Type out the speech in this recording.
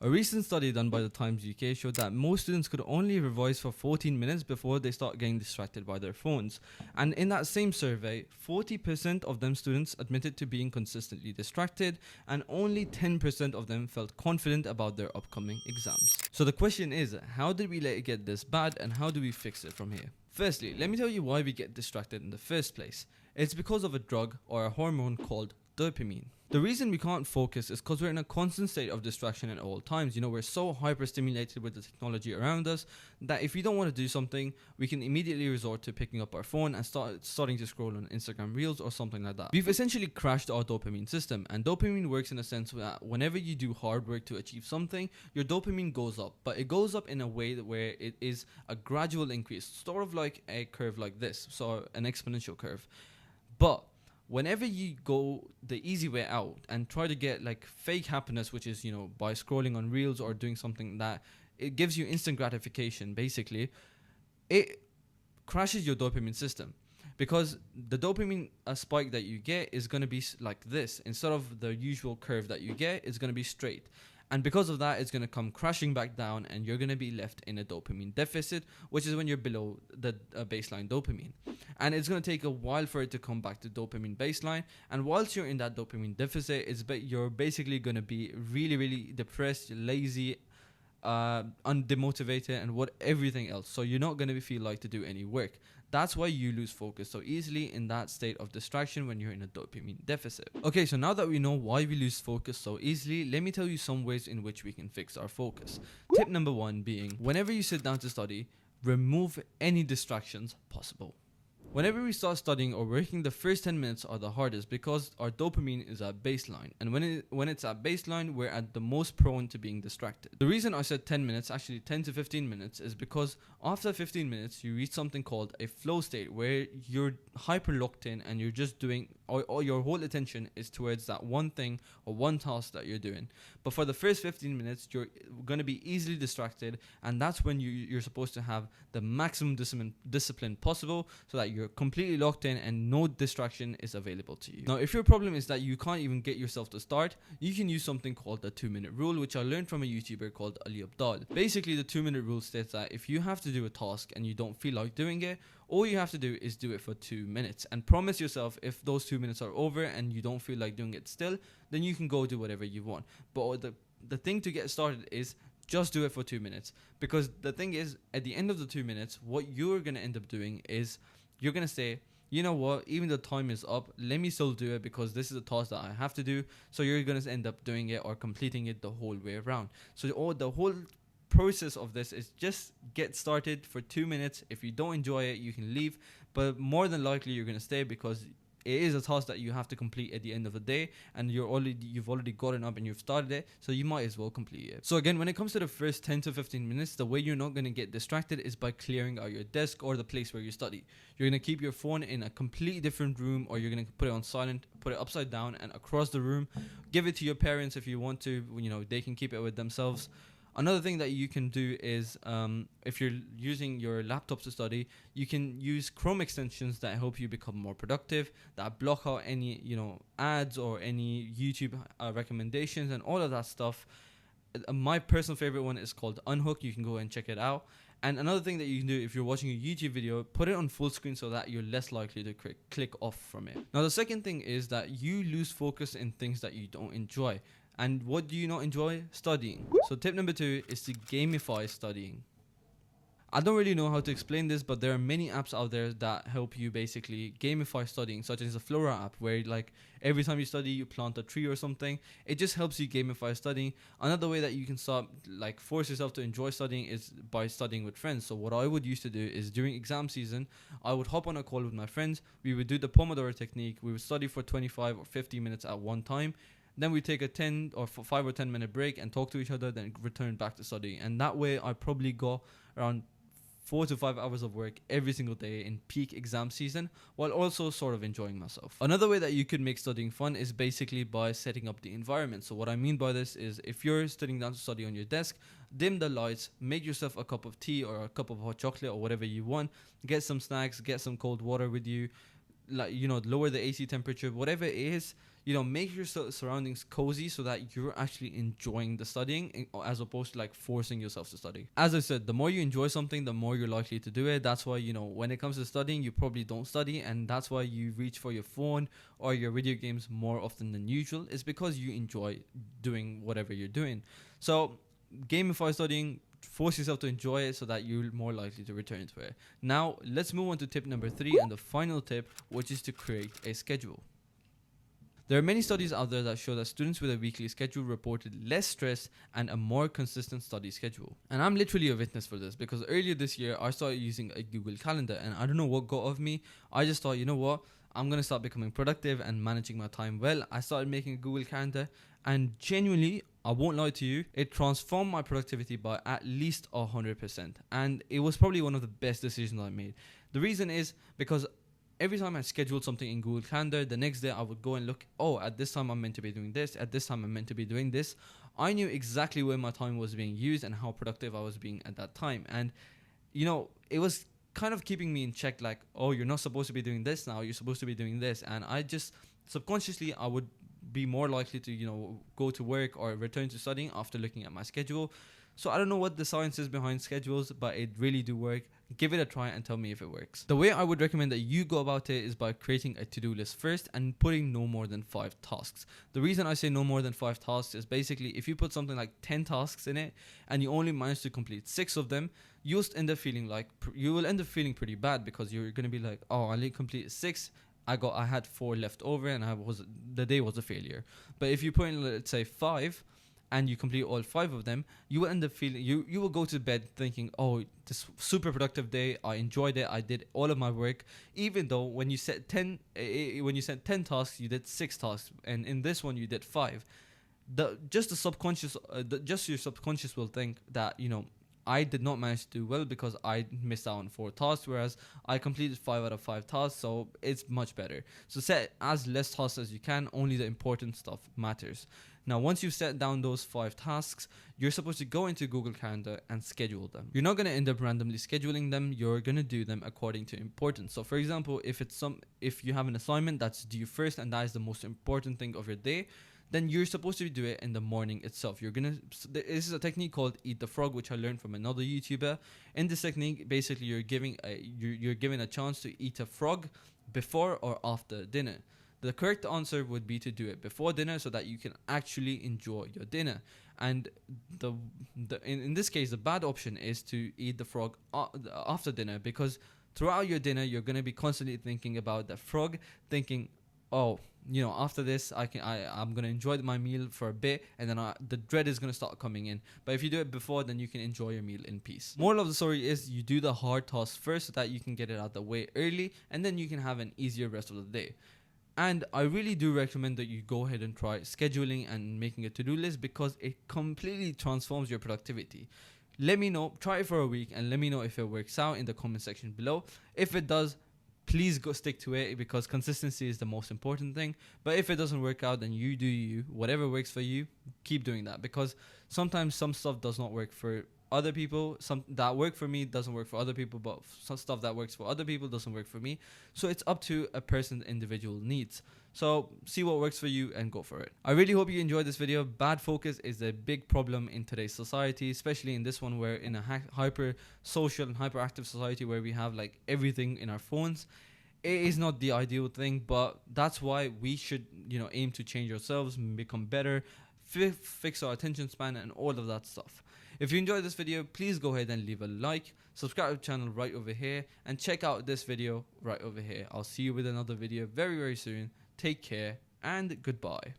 A recent study done by the Times UK showed that most students could only revise for 14 minutes before they start getting distracted by their phones. And in that same survey, 40% of them students admitted to being consistently distracted, and only 10% of them felt confident about their upcoming exams. So the question is, how did we let it get this bad, and how do we fix it from here? Firstly, let me tell you why we get distracted in the first place. It's because of a drug or a hormone called dopamine. The reason we can't focus is because we're in a constant state of distraction at all times. We're so hyper-stimulated with the technology around us that if we don't want to do something, we can immediately resort to picking up our phone and starting to scroll on Instagram Reels or something like that. We've essentially crashed our dopamine system, and dopamine works in a sense that whenever you do hard work to achieve something, your dopamine goes up, but it goes up in a way where it is a gradual increase, sort of like a curve like this, so an exponential curve. But whenever you go the easy way out and try to get like fake happiness, which is, by scrolling on Reels or doing something that it gives you instant gratification, basically, it crashes your dopamine system. Because the dopamine spike that you get is going to be like this. Instead of the usual curve that you get, it's going to be straight. And because of that, it's going to come crashing back down, and you're going to be left in a dopamine deficit, which is when you're below the baseline dopamine. And it's going to take a while for it to come back to dopamine baseline. And whilst you're in that dopamine deficit, you're basically going to be really, really depressed, lazy, undemotivated, and everything else. So you're not going to feel like to do any work. That's why you lose focus so easily in that state of distraction when you're in a dopamine deficit. Okay, so now that we know why we lose focus so easily, let me tell you some ways in which we can fix our focus. Tip number 1 being, whenever you sit down to study, remove any distractions possible. Whenever we start studying or working, the first 10 minutes are the hardest because our dopamine is at baseline. And when it's at baseline, we're at the most prone to being distracted. The reason I said 10 minutes, actually 10 to 15 minutes, is because after 15 minutes, you reach something called a flow state where you're hyper locked in and you're just doing, or your whole attention is towards that one thing or one task that you're doing. But for the first 15 minutes, you're going to be easily distracted, and that's when you're supposed to have the maximum discipline possible so that you're completely locked in and no distraction is available to you. Now, if your problem is that you can't even get yourself to start, you can use something called the 2-minute rule, which I learned from a YouTuber called Ali Abdal. Basically, the 2-minute rule states that if you have to do a task and you don't feel like doing it, all you have to do is do it for 2 minutes and promise yourself if those 2 minutes are over and you don't feel like doing it still, then you can go do whatever you want. But the thing to get started is just do it for 2 minutes, because the thing is, at the end of the 2 minutes, what you're going to end up doing is you're going to say, you know what, even though time is up, let me still do it because this is a task that I have to do. So you're going to end up doing it or completing it the whole way around. So the whole process of this is just get started for 2 minutes. If you don't enjoy it, you can leave, but more than likely you're going to stay because it is a task that you have to complete at the end of the day, and you've already gotten up and you've started it, so you might as well complete it. So again, when it comes to the first 10 to 15 minutes, the way you're not going to get distracted is by clearing out your desk or the place where you study. You're going to keep your phone in a completely different room, or you're going to put it on silent, put it upside down and across the room. Give it to your parents if you want to, they can keep it with themselves. Another thing that you can do is, if you're using your laptop to study, you can use Chrome extensions that help you become more productive, that block out any, ads or any YouTube recommendations and all of that stuff. My personal favorite one is called Unhook. You can go and check it out. And another thing that you can do if you're watching a YouTube video, put it on full screen so that you're less likely to click off from it. Now, the second thing is that you lose focus in things that you don't enjoy. And what do you not enjoy? Studying. So tip number 2 is to gamify studying. I don't really know how to explain this, but there are many apps out there that help you basically gamify studying, such as the Flora app, where every time you study, you plant a tree or something. It just helps you gamify studying. Another way that you can force yourself to enjoy studying is by studying with friends. So what I would used to do is during exam season, I would hop on a call with my friends. We would do the Pomodoro technique. We would study for 25 or 50 minutes at one time. Then we take a 5 or 10 minute break and talk to each other, then return back to studying. And that way I probably got around 4 to 5 hours of work every single day in peak exam season, while also sort of enjoying myself. Another way that you could make studying fun is basically by setting up the environment. So what I mean by this is, if you're sitting down to study on your desk, dim the lights, make yourself a cup of tea or a cup of hot chocolate or whatever you want, get some snacks, get some cold water with you, lower the AC temperature, whatever it is, make your surroundings cozy so that you're actually enjoying the studying as opposed to like forcing yourself to study. As I said, the more you enjoy something, the more you're likely to do it. That's why, when it comes to studying, you probably don't study, and that's why you reach for your phone or your video games more often than usual. It's because you enjoy doing whatever you're doing. So gamify studying, force yourself to enjoy it so that you're more likely to return to it. Now let's move on to tip number 3 and the final tip, which is to create a schedule. There are many studies out there that show that students with a weekly schedule reported less stress and a more consistent study schedule. And I'm literally a witness for this, because earlier this year I started using a Google Calendar, and I don't know what got of me. I just thought, you know what, I'm going to start becoming productive and managing my time well. I started making a Google Calendar, and genuinely, I won't lie to you, it transformed my productivity by at least 100%. And it was probably one of the best decisions I made. The reason is because every time I scheduled something in Google Calendar, the next day I would go and look, at this time I'm meant to be doing this, at this time I'm meant to be doing this. I knew exactly where my time was being used and how productive I was being at that time. And, it was kind of keeping me in check, like, you're not supposed to be doing this now, you're supposed to be doing this. And I just, subconsciously, I would be more likely to, go to work or return to studying after looking at my schedule. So I don't know what the science is behind schedules, but it really do work. Give it a try and tell me if it works. The way I would recommend that you go about it is by creating a to-do list first and putting no more than 5 tasks. The reason I say no more than 5 tasks is basically if you put something like 10 tasks in it and you only manage to complete 6 of them, you'll end up feeling pretty bad, because you're going to be like, I only completed 6. I had 4 left over and the day was a failure. But if you put in, let's say, 5, and you complete all 5 of them, you will end up feeling, you will go to bed thinking, this super productive day, I enjoyed it, I did all of my work, even though when you set 10 tasks, you did 6 tasks, and in this one you did 5. Your subconscious will think that, I did not manage to do well because I missed out on 4 tasks, whereas I completed 5 out of 5 tasks, so it's much better. So set as less tasks as you can, only the important stuff matters. Now, once you've set down those 5 tasks, you're supposed to go into Google Calendar and schedule them. You're not going to end up randomly scheduling them. You're going to do them according to importance. So, for example, if you have an assignment that's due first and that is the most important thing of your day, then you're supposed to do it in the morning itself. This is a technique called Eat the Frog, which I learned from another YouTuber. In this technique, basically, you're given a chance to eat a frog before or after dinner. The correct answer would be to do it before dinner so that you can actually enjoy your dinner. And in this case, the bad option is to eat the frog after dinner, because throughout your dinner, you're going to be constantly thinking about the frog, thinking, after this, I'm going to enjoy my meal for a bit, and then the dread is going to start coming in. But if you do it before, then you can enjoy your meal in peace. Moral of the story is you do the hard tasks first so that you can get it out of the way early, and then you can have an easier rest of the day. And I really do recommend that you go ahead and try scheduling and making a to-do list, because it completely transforms your productivity. Let me know, try it for a week, and let me know if it works out in the comment section below. If it does, please go stick to it, because consistency is the most important thing. But if it doesn't work out, then you do you. Whatever works for you, keep doing that, because sometimes some stuff does not work for other people. Some that work for me doesn't work for other people, but some stuff that works for other people doesn't work for me. So it's up to a person's individual needs. So see what works for you and go for it. I really hope you enjoyed this video. Bad focus is a big problem in today's society, especially in this one where in a hyper social and hyperactive society where we have like everything in our phones. It is not the ideal thing, but that's why we should, aim to change ourselves, become better, fix our attention span and all of that stuff. If you enjoyed this video, please go ahead and leave a like, subscribe to the channel right over here, and check out this video right over here. I'll see you with another video very, very soon. Take care and goodbye.